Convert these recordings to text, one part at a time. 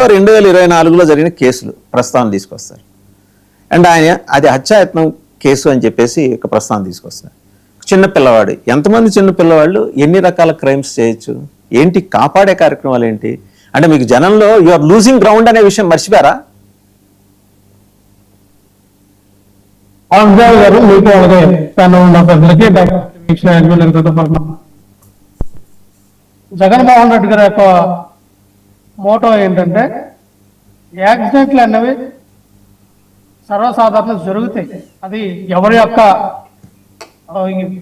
2024లో జరిగిన కేసులు ప్రస్తావన తీసుకొస్తారు. అండ్ ఆయన అది హత్యాయత్నం కేసు అని చెప్పేసి ఒక ప్రస్తావన తీసుకొస్తారు. చిన్న పిల్లవాడు, ఎంతమంది చిన్న పిల్లవాళ్ళు ఎన్ని రకాల క్రైమ్స్ చేయొచ్చు, ఏంటి కాపాడే కార్యక్రమాలు ఏంటి అంటే మీకు జనంలో యు ఆర్ లూజింగ్ గ్రౌండ్ అనే విషయం మర్చిపోయారా? జగన్మోహన్ రెడ్డి గారి యొక్క మోటో ఏంటంటే యాక్సిడెంట్లు అన్నవి సర్వసాధారణ జరుగుతాయి, అది ఎవరి యొక్క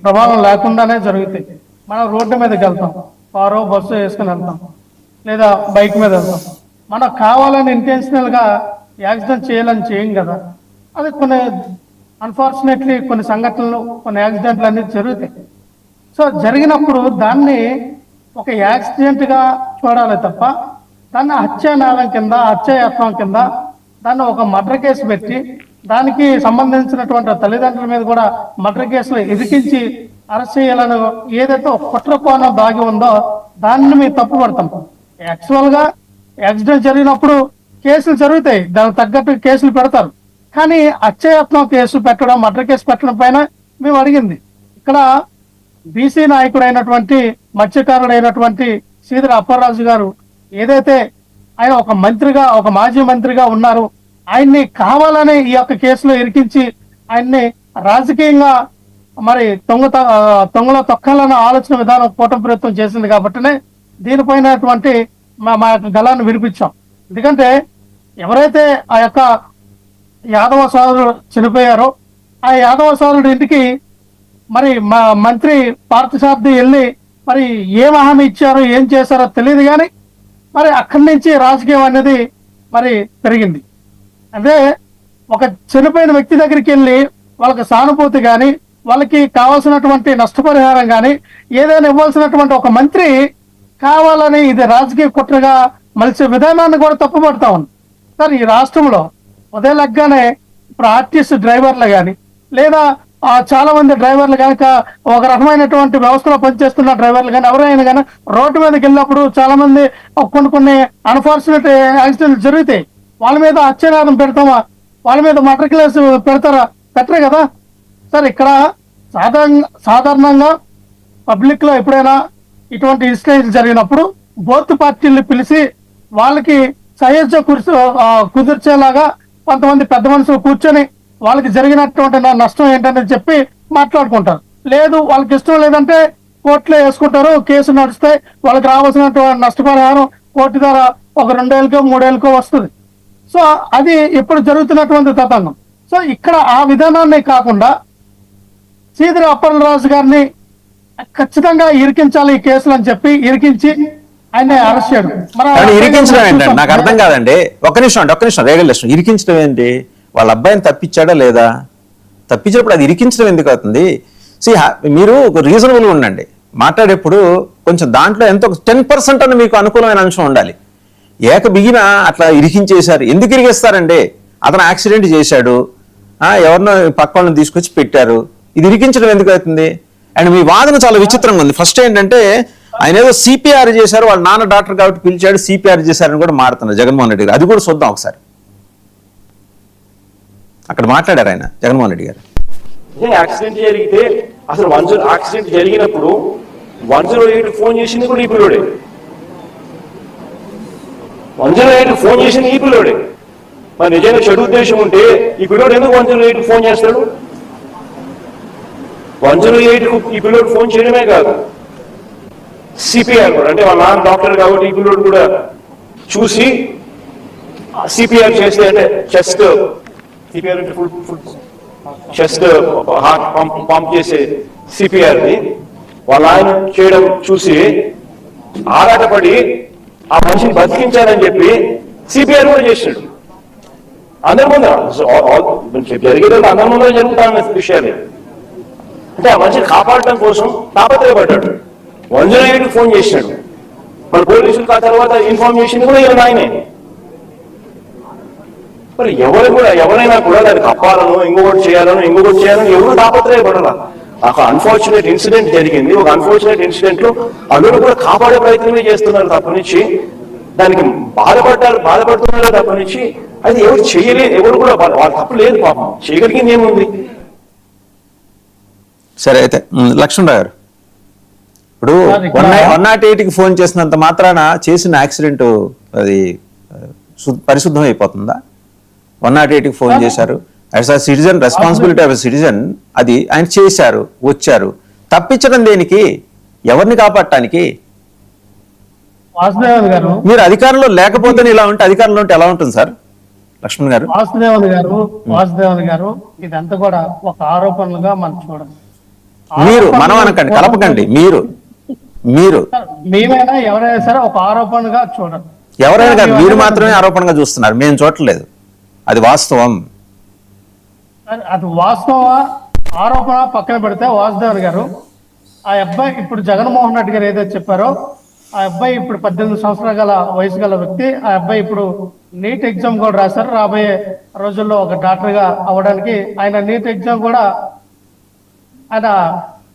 ప్రభావం లేకుండానే జరుగుతాయి. మనం రోడ్డు మీదకి వెళ్తాం, కారు బస్సు వేసుకుని వెళ్తాం, లేదా బైక్ మీద వెళ్తాం. మనకు కావాలని ఇంటెన్షనల్గా యాక్సిడెంట్ చేయాలని చేయం కదా. అది కొన్ని అన్ఫార్చునేట్లీ కొన్ని సంఘటనలు, కొన్ని యాక్సిడెంట్లు అనేది జరుగుతాయి. సో జరిగినప్పుడు దాన్ని ఒక యాక్సిడెంట్గా చూడాలి తప్ప దాన్ని హత్యానేరం కింద, హత్యాయత్నం కింద దాన్ని ఒక మర్డర్ కేసు పెట్టి దానికి సంబంధించినటువంటి తల్లిదండ్రుల మీద కూడా మర్డర్ కేసులు ఇరికించి అరెస్ట్ చేయాలని ఏదైతే ఒక కుట్ర కోణం దాగి ఉందో దాన్ని మేము తప్పుపడతాం. యాక్చువల్గా యాక్సిడెంట్ జరిగినప్పుడు కేసులు జరుగుతాయి, దానికి తగ్గట్టు కేసులు పెడతారు. కానీ హత్యాయత్నం కేసు పెట్టడం, మర్డర్ కేసు పెట్టడం పైన మేము అడిగింది. ఇక్కడ బీసీ నాయకుడైనటువంటి మత్స్యకారుడైనటువంటి శ్రీధర్ అప్పలరాజు గారు ఏదైతే ఆయన ఒక మంత్రిగా, ఒక మాజీ మంత్రిగా ఉన్నారు, ఆయన్ని కావాలని ఈ యొక్క కేసులో ఇరికించి ఆయన్ని రాజకీయంగా మరి తొంగలో తొక్కాలన్న ఆలోచన విధానం కూటమి ప్రభుత్వం చేసింది కాబట్టినే దీనిపైనటువంటి మా యొక్క గలాన్ని వినిపించాం. ఎందుకంటే ఎవరైతే ఆ యొక్క యాదవ సోదరుడు చనిపోయారో ఆ యాదవ సోదరుడి ఇంటికి మరి మా మంత్రి పార్థసారథి వెళ్ళి మరి ఏం హామీ ఇచ్చారో ఏం చేశారో తెలియదు, కానీ మరి అక్కడి నుంచి రాజకీయం అనేది మరి పెరిగింది. అంటే ఒక చనిపోయిన వ్యక్తి దగ్గరికి వెళ్ళి వాళ్ళకి సానుభూతి కానీ, వాళ్ళకి కావాల్సినటువంటి నష్టపరిహారం కానీ ఏదైనా ఇవ్వాల్సినటువంటి ఒక మంత్రి కావాలని ఇది రాజకీయ కుట్రగా మలిచే విధానాన్ని కూడా తప్పుపడతా ఉంది. సార్, ఈ రాష్ట్రంలో ఉదయలగ్గానే ఇప్పుడు ఆర్టీసీ డ్రైవర్లు కానీ, లేదా చాలా మంది డ్రైవర్లు కనుక ఒక రకమైనటువంటి వ్యవస్థలో పనిచేస్తున్న డ్రైవర్లు కానీ ఎవరైనా కానీ రోడ్డు మీదకి వెళ్ళినప్పుడు చాలా మంది కొన్ని అన్ఫార్చునేట్ యాక్సిడెంట్లు జరుగుతాయి. వాళ్ళ మీద హత్యానేరం పెడతామా, వాళ్ళ మీద మర్డర్ కేసు పెడతారా? పెట్టరు కదా సార్. ఇక్కడ సాధారణంగా పబ్లిక్ లో ఎప్పుడైనా ఇటువంటి ఇన్సిడెంట్ జరిగినప్పుడు బోత్ పార్టీల్ని పిలిచి వాళ్ళకి సహజ కుదిర్చేలాగా కొంతమంది పెద్ద మనుషులు కూర్చొని వాళ్ళకి జరిగినటువంటి నష్టం ఏంటనేది చెప్పి మాట్లాడుకుంటారు. లేదు వాళ్ళకి ఇష్టం లేదంటే కోర్టులో వేసుకుంటారు, కేసు నడిస్తే వాళ్ళకి రావాల్సినటువంటి నష్టపరిహారం కోర్టు ద్వారా ఒక 2 ఏళ్ళకో 3 ఏళ్ళకో వస్తుంది. సో అది ఇప్పుడు జరుగుతున్నటువంటి తతంగం. సో ఇక్కడ ఆ విధానాన్ని కాకుండా శ్రీధర్ అప్పలరాజు గారిని ఖచ్చితంగా ఇరికించాలి ఈ కేసులు అని చెప్పి ఇరికించి ఆయన అరెస్ట్ చేయడం. ఇరికించడం ఏంటంటే నాకు అర్థం కాదండి. ఒక్క నిమిషం రేగలేషన్. ఇరికించడం ఏంటి? వాళ్ళ అబ్బాయిని తప్పించాడా లేదా? తప్పించినప్పుడు అది ఇరికించడం ఎందుకు అవుతుంది? మీరు ఒక రీజనబుల్గా ఉండండి మాట్లాడేప్పుడు. కొంచెం దాంట్లో ఎంతో 10% అని మీకు అనుకూలమైన అంశం ఉండాలి. బిగిన అట్లా ఇరికించేశారు. ఎందుకు ఇరికిస్తారండి? అతను యాక్సిడెంట్ చేశాడు, ఎవరినో పక్క వాళ్ళని తీసుకొచ్చి పెట్టారు, ఇది ఇరికించడం ఎందుకు అవుతుంది? అండ్ మీ వాదన చాలా విచిత్రంగా ఉంది. ఫస్ట్ ఏంటంటే ఆయన ఏదో సిపిఆర్ చేశారు, వాళ్ళ నాన్న డాక్టర్ కాబట్టి పిలిచాడు, సిపిఆర్ చేశారని కూడా మారుతున్నారు జగన్మోహన్ రెడ్డి గారు. అది కూడా చూద్దాం ఒకసారి. అక్కడ మాట్లాడారు ఆయన జగన్మోహన్ రెడ్డి గారు. యాక్సిడెంట్ జరిగితే అసలు యాక్సిడెంట్ జరిగినప్పుడు 108 ఫోన్ చేసింది కూడా ఈ పిల్లోడే. 108 ఫోన్ చేసింది ఈ పిల్లోడే. మరి నిజంగా చెడు ఉద్దేశం ఉంటే ఈ పిల్లోడు ఎందుకు 108 ఫోన్ చేస్తాడు? 108 ఈ పిల్లోడు ఫోన్ చేయడమే కాదు, సిపిఆర్ కూడా, అంటే వాళ్ళ నాన్న డాక్టర్ కాబట్టి ఈ పిల్లోడు కూడా చూసి సిపిఆర్ చేస్తే, అంటే చెస్ట్ సిపిఆర్ అంటే ఫుల్ చెస్ట్ హార్ట్ పంప్ చేసే సిపిఆర్ని వాళ్ళ ఆయన చేయడం చూసి ఆరాటపడి ఆ మనిషిని బతికించాలని చెప్పి సిపిఆర్ కూడా చేసాడు. అందరి ముందర జరిగేది అందరి ముందర జరుగుతాన్న విషయాలే. అంటే ఆ మనిషిని కాపాడటం కోసం తాపత్రయపడ్డాడు. 108 ఫోన్ చేశాడు. మరి పోలీసులకు ఆ తర్వాత ఇన్ఫార్మ్ చేసింది కూడా ఈయన ఆయనే. మరి ఎవరైనా కూడా దాన్ని కప్పాలను, ఇంకొకటి చేయాలని ఎవరు తాపత్రయపడాల. ఒక అన్ఫార్చునేట్ ఇన్సిడెంట్ జరిగింది. ఒక అన్ఫార్చునేట్ ఇన్సిడెంట్ లో అందరూ కూడా కాపాడే ప్రయత్నమే చేస్తున్నారు తప్ప నుంచి దానికి బాధపడుతున్నారో తప్ప నుంచి అది ఎవరు చేయలేదు, ఎవరు కూడా వాళ్ళ తప్పు లేదు, పాపం చేయగలిగింది ఏముంది. సరే అయితే లక్ష్మణరావు గారు, ఇప్పుడు 108కి ఫోన్ చేసినంత మాత్రాన చేసిన యాక్సిడెంట్ అది పరిశుద్ధం అయిపోతుందా? 108కి ఫోన్ చేశారు, as a citizen, responsibility of a citizen, అది ఆయన చేశారు, వచ్చారు. తప్పించడం దేనికి? ఎవరిని కాపాడటానికి? వాసుదేవన్ గారు, మీరు అధికారంలో లేకపోతే ఇలా ఉంటే అధికారంలో ఉంటే ఎలా ఉంటుంది సార్? లక్ష్మణ్ గారు, వాసుదేవన్ గారు ఇదంతా కూడా ఒక ఆరోపణలుగా మనం చూడండి. మనం అనకండి, కలపకండి. మీరు మేమైనా ఎవరైనా సరే ఒక ఆరోపణగా చూడండి. ఎవరైనా కాదు, మీరు మాత్రమే ఆరోపణగా చూస్తున్నారు, మేము చూడట్లేదు. అది వాస్తవం. అది వాస్తవ ఆరోపణ పక్కన పెడితే వాసుదేవన్ గారు, ఆ అబ్బాయి ఇప్పుడు జగన్మోహన్ రెడ్డి గారు ఏదైతే చెప్పారో, ఆ అబ్బాయి ఇప్పుడు 18 సంవత్సరాల గల వయసు గల వ్యక్తి. ఆ అబ్బాయి ఇప్పుడు నీట్ ఎగ్జామ్ కూడా రాశారు. రాబోయే రోజుల్లో ఒక డాక్టర్ గా అవ్వడానికి ఆయన నీట్ ఎగ్జామ్ కూడా ఆయన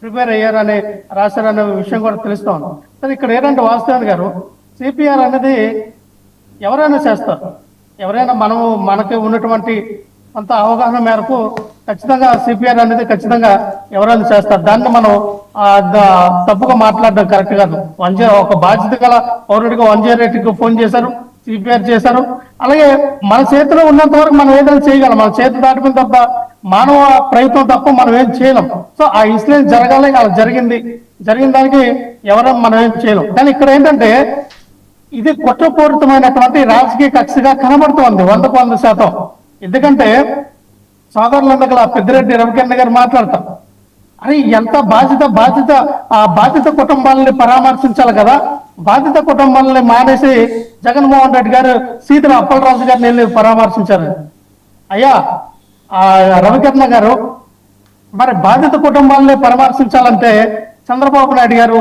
ప్రిపేర్ అయ్యారని రాశారనే విషయం కూడా తెలుస్తా ఉంది. సరే, ఇక్కడ ఏంటంటే వాసుదేవన్ గారు, సిపిఆర్ అనేది ఎవరైనా చేస్తారు. ఎవరైనా మనకి ఉన్నటువంటి అంత అవగాహన మేరకు ఖచ్చితంగా సిపిఆర్ అనేది ఖచ్చితంగా ఎవరైనా చేస్తారు. దాన్ని మనం తప్పుగా మాట్లాడడం కరెక్ట్ కాదు. ఒక బాధ్యత గల పౌరుడిగా 108కి ఫోన్ చేశారు, సిపిఆర్ చేశారు. అలాగే మన చేతిలో ఉన్నంత వరకు మనం ఏదైనా చేయగలం. మన చేతి దాటిపోయిన తప్ప మానవ ప్రయత్నం తప్ప మనం ఏం చేయలేం. సో ఆ ఇన్సిడెంట్ జరగాలి, అలా జరిగిన దానికి ఎవరైనా మనం ఏం చేయలేం. కానీ ఇక్కడ ఏంటంటే ఇది కుట్రపూరితమైనటువంటి రాజకీయ కక్షగా కనబడుతోంది 100%. ఎందుకంటే సోదరులందరూ పెద్దిరెడ్డి రవికిరణ్ గారు మాట్లాడతారు, అరే ఎంత ఆ బాధిత కుటుంబాలని పరామర్శించాలి కదా. బాధిత కుటుంబాలని మానేసి జగన్మోహన్ రెడ్డి గారు సీతల అప్పలరాజు గారిని వెళ్ళి పరామర్శించారు. అయ్యా రవికిరణ్ గారు, మరి బాధిత కుటుంబాలని పరామర్శించాలంటే చంద్రబాబు నాయుడు గారు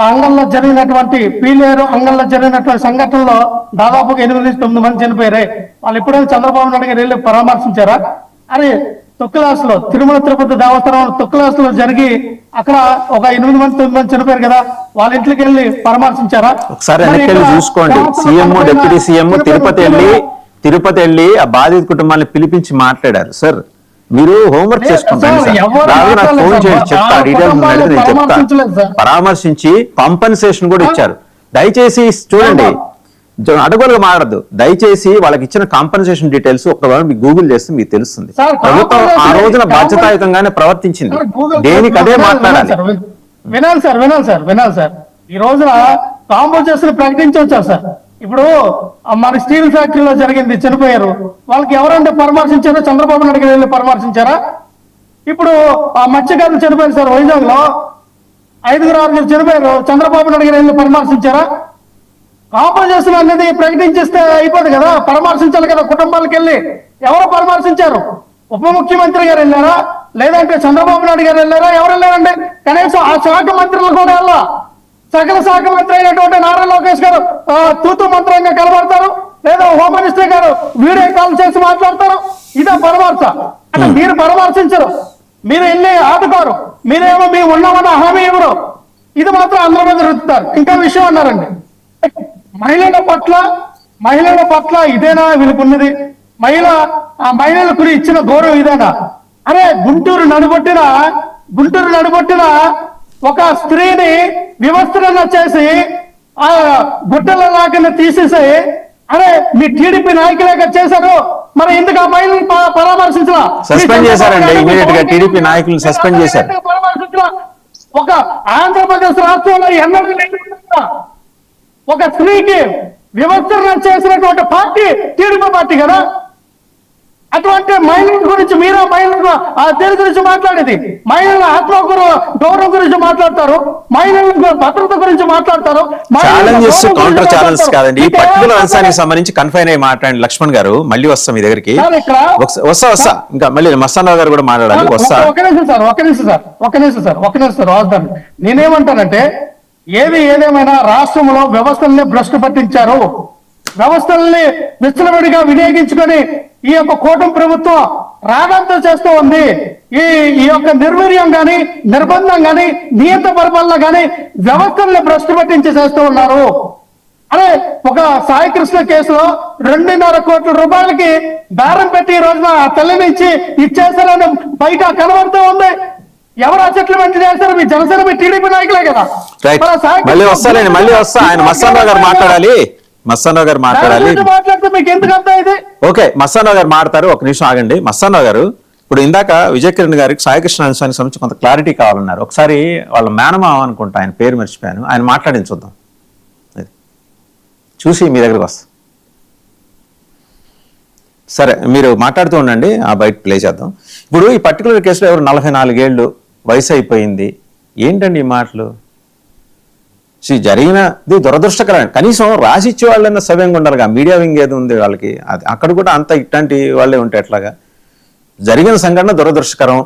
అంగంలో జరిగినటువంటి పీలేరు అంగంలో జరిగినటువంటి సంఘటనలో దాదాపుగా 8-9 మంది చనిపోయారే. వాళ్ళు ఎప్పుడైనా చంద్రబాబు నాయుడు గారు వెళ్ళి పరామర్శించారా? అరే తొక్కులాసులో తిరుమల తిరుపతి దేవస్థానం తొక్కులాసులో జరిగి అక్కడ ఒక 8-9 మంది చనిపోయారు కదా, వాళ్ళ ఇంట్లోకి వెళ్ళి పరామర్శించారా? ఒకసారి చూసుకోండి. సీఎం, డిప్యూటీ సీఎం తిరుపతి వెళ్ళి ఆ బాధిత కుటుంబాన్ని పిలిపించి మాట్లాడారు. సార్, మీరు హోంవర్క్ చేసుకుంటాను, ఫోన్ చేసి చెప్తా, డీటెయిల్స్ నేను చెప్తా. పరామర్శించి కాంపన్సేషన్ కూడా ఇచ్చారు. దయచేసి చూడండి, అడగలుగా మారద్దు. దయచేసి వాళ్ళకి ఇచ్చిన కాంపన్సేషన్ డీటెయిల్స్ ఒక్కసారి మీకు గూగుల్ చేస్తే మీకు తెలుస్తుంది. ప్రభుత్వం ఆ రోజున బాధ్యతాయుతంగానే ప్రవర్తించింది. దేనికి అదే మాట్లాడాలి. వినాలి సార్. ఈ రోజున కాంపన్సేషన్ ప్రకటించవచ్చా సార్? ఇప్పుడు మన స్టీల్ ఫ్యాక్టరీలో జరిగింది, చనిపోయారు. వాళ్ళకి ఎవరంటే పరామర్శించారో? చంద్రబాబు నాయుడు వెళ్ళి పరామర్శించారా? ఇప్పుడు ఆ మత్స్యకారులు చనిపోయారు సార్, వైజాగ్ లో 5-6 చనిపోయారు. చంద్రబాబు నాయుడు వెళ్ళి పరామర్శించారా? కాంపన్సేషన్ అనేది ప్రకటించేస్తే అయిపోదు కదా, పరామర్శించాలి కదా కుటుంబాలకు వెళ్ళి. ఎవరు పరామర్శించారు? ఉప ముఖ్యమంత్రి గారు వెళ్ళారా, లేదంటే చంద్రబాబు నాయుడు గారు వెళ్ళారా? ఎవరు వెళ్ళారంటే కనీసం ఆ శాఖ మంత్రులు కూడా వెళ్ళా. సకల శాఖ మంత్రి అయినటువంటి నారా లోకేష్ గారు తూతు మంత్రంగా కనబడతారు, లేదా హోమ్ మినిస్టర్ గారు వీడియో కాల్ చేసి మాట్లాడతారు. ఇదే పరామర్శ అంటే? మీరు పరామర్శించరు, మీరు వెళ్ళి ఆదుకోరు, మీరేమో మేము ఉన్నామన్న హామీ ఎవరు? ఇది మాత్రం అందరి మీద రుద్దుతారు. ఇంకా విషయం అన్నారండి, మహిళల పట్ల ఇదేనా వీళ్ళకున్నది? మహిళలకు ఇచ్చిన గౌరవం ఇదేనా? అరే గుంటూరు నడుబొట్టిన ఒక స్త్రీని వివస్త్రణ చేసి ఆ గుడ్డల లాగా తీసేసి, అరే మీ టీడీపీ నాయకులేగా చేశారు, మరి ఎందుకు ఆ మహిళని పరామర్శించలా? సస్పెండ్ చేశారండి, ఇమీడియట్ గా టీడీపీ నాయకులను సస్పెండ్ చేశారు. ఒక ఆంధ్రప్రదేశ్ రాష్ట్రంలో ఎన్నడూ ఒక స్త్రీకి వివస్త్రణ చేసినటువంటి పార్టీ టీడీపీ పార్టీ కదా. అటువంటి మహిళల గురించి మీరు దేని గురించి మాట్లాడేది? మహిళల ఆత్మ గౌరవం గురించి మాట్లాడతారు, మహిళల భద్రత గురించి మాట్లాడతారు. ఛాలెంజెస్, కౌంటర్ ఛాలెంజెస్ కాదండి. ఈ పర్టికులర్ అంశానికి సంబంధించి కన్ఫైన్ అయ్యి మాట్లాడండి. లక్ష్మణ్ గారు, మళ్ళీ వస్తాం మీ దగ్గరికి. వస్తా ఇంకా మళ్ళీ మస్తానరావు గారు కూడా మాట్లాడాలి. ఒక నిమిషం సార్ రాజధాని. నేనేమంటానంటే, ఏదేమైనా రాష్ట్రంలో వ్యవస్థల్ని భ్రష్టు పట్టించారు. వ్యవస్థల్ని విచ్చలవిడిగా వినియోగించుకొని ఈ యొక్క కూటమి ప్రభుత్వం రాగంతో చేస్తూ ఉంది. ఈ యొక్క నిర్వీర్యం గాని, నిర్బంధం గాని, నియంత్రణ పరిపాలన గాని వ్యవస్థల్ని భ్రష్టు పట్టించి చేస్తూ ఉన్నారు. అరే ఒక సాయి కృష్ణ కేసులో 2.5 కోట్ల రూపాయలకి బేరం పెట్టి ఈ రోజున ఆ తల్లిని ఇచ్చేస్తారని బయట కనబడుతూ ఉంది. ఎవరు ఆ సెటిల్మెంట్ చేస్తారు? మీ జనసేన, మీ టీడీపీ నాయకులే కదా. రైట్, మరి ఆ సాయి మళ్ళీ వస్తానండి, మళ్ళీ వస్తా. ఆయన మస్తానరావు గారు మాట్లాడాలి, మస్తానరావు గారు మాట్లాడాలి. మాట్లాడితే మీకు ఎందుకు అంతా ఇది? ఓకే, మస్తానరావు గారు మాట్లాడతారు. ఒక నిమిషం ఆగండి. మస్తానరావు గారు, ఇప్పుడు ఇందాక విజయ్ కిరణ్ గారికి సాయికృష్ణ అంశానికి సంబంధించి కొంత క్లారిటీ కావాలన్నారు. ఒకసారి వాళ్ళ మేనమామ అనుకుంటా, ఆయన పేరు మర్చిపోయాను, ఆయన మాట్లాడింది చూద్దాం, చూసి మీ దగ్గరకు వస్తా. సరే, మీరు మాట్లాడుతూ ఉండండి, ఆ బయట ప్లే చేద్దాం. ఇప్పుడు ఈ పర్టికులర్ కేసులో ఎవరు 44 ఏళ్ళు వయసు అయిపోయింది, ఏంటండి ఈ మాటలు? జరిగినది దురదృష్టకరం. కనీసం రాసిచ్చే వాళ్ళైనా సవ్యంగా ఉండాలిగా. మీడియా వింగ్ ఏది ఉంది వాళ్ళకి, అది అక్కడ కూడా అంత ఇట్లాంటి వాళ్ళే ఉంటే ఎట్లాగా? జరిగిన సంఘటన దురదృష్టకరం,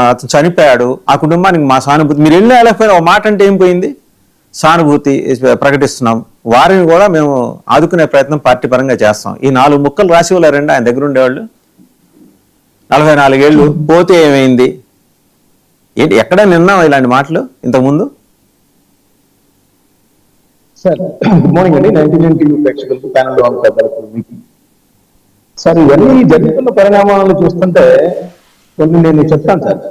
అతను చనిపోయాడు, ఆ కుటుంబానికి మా సానుభూతి. మీరు వెళ్ళి వెళ్ళకపోయినా ఒక మాట అంటే ఏం పోయింది? సానుభూతి ప్రకటిస్తున్నాం, వారిని కూడా మేము ఆదుకునే ప్రయత్నం పార్టీ పరంగా చేస్తాం. ఈ 4 ముక్కలు రాసి వాళ్ళారండి ఆయన దగ్గర ఉండేవాళ్ళు. 44 ఏళ్ళు పోతే ఏమైంది ఏంటి? ఎక్కడ నిన్నాం ఇలాంటి మాటలు ఇంతకుముందు? సార్, గుడ్ మార్నింగ్ అండి. 99 టీవీ ప్రేక్షకులకు, ప్యానల్ లో మీకు సార్, ఇవన్నీ జరుగుతున్న పరిణామాలను చూస్తుంటే కొన్ని నేను చెప్తాను సార్.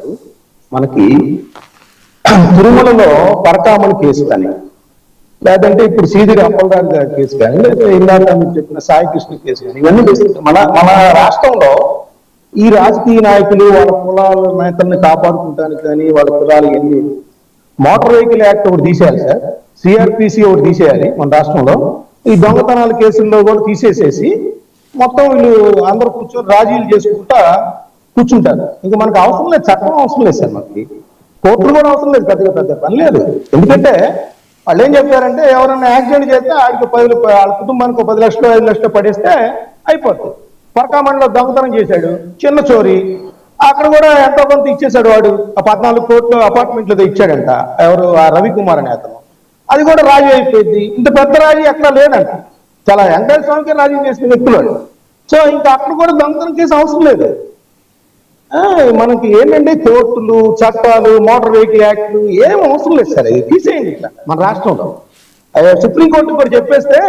మనకి తిరుమలలో పరకామణి కేసు కానీ, లేదంటే ఇప్పుడు సీదిరి అప్పలరాజు గారి కేసు కానీ, లేదా ఇందాక మీరు చెప్పిన సాయి కృష్ణ కేసు కానీ, ఇవన్నీ చూస్తుంటే మన రాష్ట్రంలో ఈ రాజకీయ నాయకులు వాళ్ళ కులాల నేతల్ని కాపాడుకుంటానికి కానీ, వాళ్ళ కులాలు ఎన్ని మోటార్ వెహికల్ యాక్ట్ ఒకటి తీసేయాలి సార్, సిఆర్పిసి ఒకటి తీసేయాలి మన రాష్ట్రంలో. ఈ దొంగతనాల కేసుల్లో కూడా తీసేసేసి మొత్తం వీళ్ళు అందరూ కూర్చొని రాజీలు చేసుకుంటా కూర్చుంటారు. ఇంకా మనకు అవసరం లేదు, చట్టం అవసరం లేదు సార్, మనకి కోర్టులు కూడా అవసరం లేదు, పెద్ద పని లేదు. ఎందుకంటే వాళ్ళు ఏం చెప్పారంటే, ఎవరైనా యాక్సిడెంట్ చేస్తే ఆడికి వాళ్ళ కుటుంబానికి 10 లక్షలు 5 లక్షలు పడేస్తే అయిపోతుంది. పరకామణిలో దొంగతనం చేశాడు, చిన్న చోరీ, అక్కడ కూడా ఎంతో కొంత ఇచ్చేశాడు వాడు. ఆ 14 కోట్లు అపార్ట్మెంట్లు ఇచ్చాడంట ఎవరు, ఆ రవికుమార్ అనే అతను. అది కూడా రాజీ అయిపోయింది. ఇంత పెద్ద రాజీ ఎక్కడ లేదంట, చాలా వెంకటేశ్వర స్వామికి రాజీ చేసిన వ్యక్తులు. సో ఇంకా అక్కడ కూడా దొంగతనం చేసే అవసరం లేదు. మనకి ఏంటంటే కోర్టులు, చట్టాలు, మోటార్ వెహికల్ యాక్ట్లు ఏం అవసరం లేదు సార్, ఇది తీసేయండి ఇట్లా మన రాష్ట్రంలో. సుప్రీంకోర్టు కూడా చెప్పేస్తే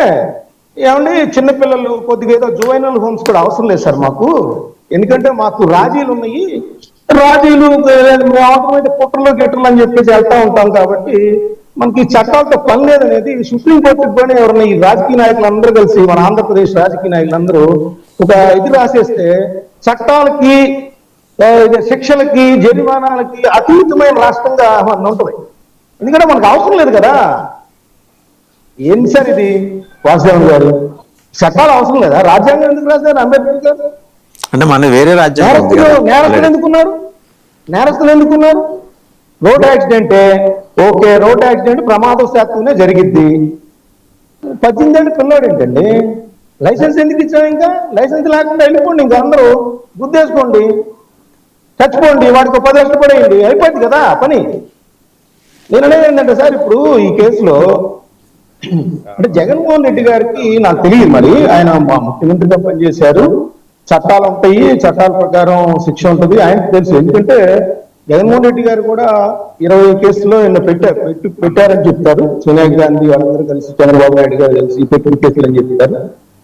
ఏమండి, చిన్నపిల్లలు కొద్దిగా ఏదో జువైనల్ హోమ్స్ కూడా అవసరం లేదు సార్ మాకు, ఎందుకంటే మాకు రాజీలు ఉన్నాయి, రాజీలు అవసరమైతే కుట్రలు గిట్రలు అని చెప్పేసి వెళ్తా ఉంటాం కాబట్టి మనకి చట్టాలతో పని లేదనేది సుప్రీంకోర్టుకి కూడా ఎవరన్నా ఈ రాజకీయ నాయకులు అందరూ కలిసి, మన ఆంధ్రప్రదేశ్ రాజకీయ నాయకులందరూ ఒక ఇది రాసేస్తే చట్టాలకి, శిక్షలకి, జరిమానాలకి అతీతమైన రాష్ట్రంగా ఉంటుంది. ఎందుకంటే మనకు అవసరం లేదు కదా. ఏంటి సార్ ఇది వాసుదేవన్ గారు, చట్టాలు అవసరం లేదా? రాజ్యాంగం ఎందుకు రాశారు అంబేద్కర్ గారు? అంటే మన వేరే రాజ్యాంగం. నేరస్తులు ఎందుకున్నారు? రోడ్ యాక్సిడెంటే ఓకే, రోడ్ యాక్సిడెంట్ ప్రమాదవశాత్తునే జరిగిద్ది. 18 ఏళ్ళు పిల్లోడు ఏంటండి, లైసెన్స్ ఎందుకు ఇచ్చాం? ఇంకా లైసెన్స్ లేకుండా వెళ్ళిపోండి, ఇంకా అందరూ గుద్దేసుకోండి, చచ్చిపోండి, వాడికి 10 లక్షలు పడేయండి, అయిపోయింది కదా పని. నేను అనేది ఏంటంటే సార్, ఇప్పుడు ఈ కేసులో అంటే జగన్మోహన్ రెడ్డి గారికి నాకు తెలియదు, మరి ఆయన ముఖ్యమంత్రిగా పనిచేశారు, చట్టాలు ఉంటాయి, చట్టాల ప్రకారం శిక్ష ఉంటుంది, ఆయనకు తెలుసు. ఎందుకంటే జగన్మోహన్ రెడ్డి గారు కూడా 20 కేసులో నిన్న పెట్టారని చెప్తారు. సోనియా గాంధీ వాళ్ళందరూ కలిసి, చంద్రబాబు నాయుడు గారు కలిసి పెట్టిన కేసులు అని చెప్తారు.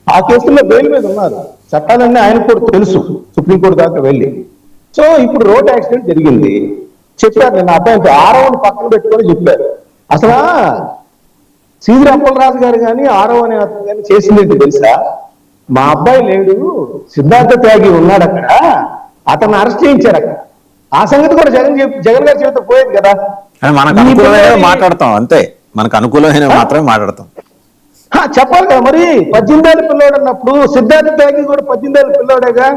ఆ కేసుల్లో బెయిల్ మీద ఉన్నారు. చట్టాలన్నీ ఆయనకు కూడా తెలుసు, సుప్రీంకోర్టు దాకా వెళ్ళి. సో ఇప్పుడు రోడ్ యాక్సిడెంట్ జరిగింది చెప్పారు, నిన్న అబ్బాయి 6వ పక్కన పెట్టుకొని చెప్పారు. అసలు సీదిరి అప్పలరాజు గారు కానీ 6వ అనే అతను కానీ చేసింది తెలుసా? మా అబ్బాయి లేడు, సిద్ధార్థ త్యాగి ఉన్నాడు అక్కడ, అతను అరెస్ట్ చేయించారు అక్కడ. ఆ సంగతి కూడా జగన్ గారి చేతితో పోయేది కదా. మనకు అనుకూలమైన మాట్లాడతాం అంతే, మనకు అనుకూలమైన మాత్రమే మాట్లాడతాం. చెప్పాలి కదా మరి. 18 ఏళ్ళ పిల్లోడు అన్నప్పుడు సిద్ధార్థ త్యాగి కూడా 18 ఏళ్ళ పిల్లోడేగా.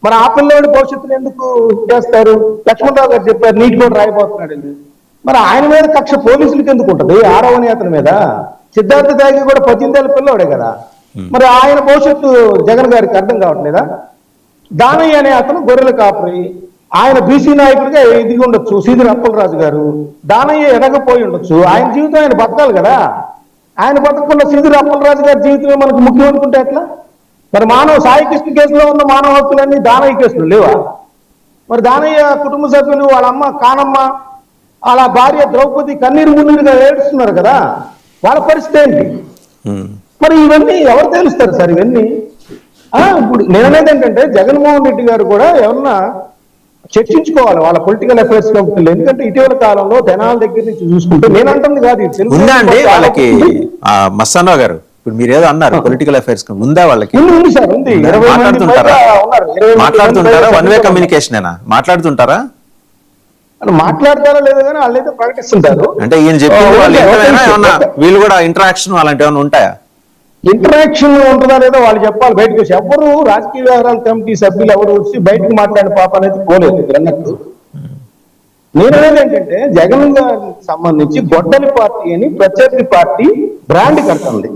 మరి ఆ పిల్లోడి భవిష్యత్తును ఎందుకు చేస్తారు? లక్ష్మణరావు గారు చెప్పారు నీటి కూడా రాయిపోతున్నాడు. మరి ఆయన మీద కక్ష పోలీసులకు ఎందుకు ఉంటుంది? 6వ అతని మీద. సిద్ధార్థ త్యాగి కూడా 18 ఏళ్ళ పిల్లోడే కదా. మరి ఆయన భవిష్యత్తు జగన్ గారికి అర్థం కావట్లేదా? దానయ్య అనే అతను గొర్రెల కాపరి, ఆయన బీసీ నాయకుడిగా ఎదిగి ఉండొచ్చు సీదిరి అప్పలరాజు గారు. దానయ్య ఎదగపోయి ఉండొచ్చు, ఆయన జీవితం ఆయన బతకాలి కదా. ఆయన బతకకుండా సీదిరి అప్పలరాజు గారి జీవితమే మనకు ముఖ్యం అనుకుంటే ఎట్లా? మరి సాయి కృష్ణ కేసులో ఉన్న మానవ హక్కులన్నీ దానయ్య కేసులు లేవా? మరి దానయ్య కుటుంబ సభ్యులు, వాళ్ళ అమ్మ కానమ్మ, వాళ్ళ భార్య ద్రౌపది కన్నీరు మున్నీరుగా ఏడుస్తున్నారు కదా, వాళ్ళ పరిస్థితి ఏంటి? మరి ఇవన్నీ ఎవరు తెలుస్తారు సార్ ఇవన్నీ? ఇప్పుడు నేననేది ఏంటంటే జగన్మోహన్ రెడ్డి గారు కూడా ఎవరన్నా చర్చించుకోవాలి వాళ్ళ పొలిటికల్ అఫైర్స్ కమిటీలో. ఎందుకంటే ఇటీవల కాలంలో తెనాల దగ్గర నుంచి చూసుకుంటే నేను అంటుంది కాదు, ఉందా అండి వాళ్ళకి మస్తానరావు గారు? ఇప్పుడు మీరు ఏదో అన్నారు పొలిటికల్ అఫైర్స్ ఉందా వాళ్ళకి? ఉంది సార్, ఉంది. మాట్లాడుతుంటారా? మాట్లాడుతుంటారా? వన్ వే కమ్యూనికేషనేనా? మాట్లాడుతుంటారా? మాట్లాడతారా లేదా కానీ వాళ్ళైతే ప్రకటిస్తుంటారు. అంటే ఈయన చెప్పింది వాళ్ళు ఏమన్నా వీళ్ళు కూడా ఇంటరాక్షన్ అలాంటి ఏమైనా ఉంటాయా? ఇంటరాక్షన్ ఉంటుందా లేదా వాళ్ళు చెప్పాలి. బయటకు వచ్చి ఎవరు రాజకీయ వ్యవహారాల కమిటీ సభ్యులు ఎవరు వచ్చి బయటకు మాట్లాడిన పాప అనేది పోలేదు అన్నట్టు. నేననేది ఏంటంటే జగన్ గారికి సంబంధించి గొడ్డలి పార్టీ అని ప్రత్యర్థి పార్టీ బ్రాండ్ కడుతుంది.